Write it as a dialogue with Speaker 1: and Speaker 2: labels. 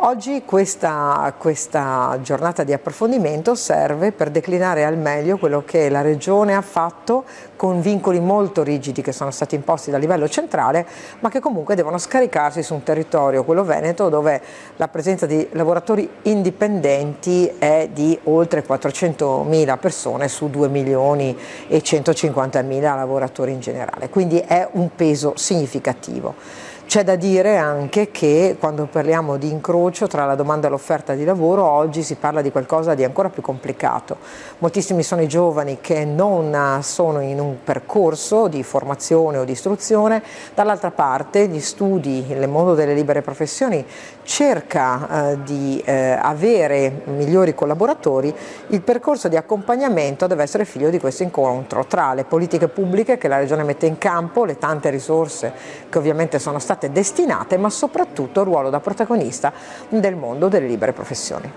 Speaker 1: Oggi questa giornata di approfondimento serve per declinare al meglio quello che la Regione ha fatto con vincoli molto rigidi che sono stati imposti dal livello centrale, ma che comunque devono scaricarsi su un territorio, quello veneto, dove la presenza di lavoratori indipendenti è di oltre 400.000 persone su 2.150.000 lavoratori in generale, quindi è un peso significativo. C'è da dire anche che quando parliamo di incrocio tra la domanda e l'offerta di lavoro oggi si parla di qualcosa di ancora più complicato. Moltissimi sono i giovani che non sono in un percorso di formazione o di istruzione, dall'altra parte gli studi, il mondo delle libere professioni cerca di avere migliori collaboratori. Il percorso di accompagnamento deve essere figlio di questo incontro tra le politiche pubbliche che la Regione mette in campo, le tante risorse che ovviamente sono state destinate, ma soprattutto il ruolo da protagonista del mondo delle libere professioni.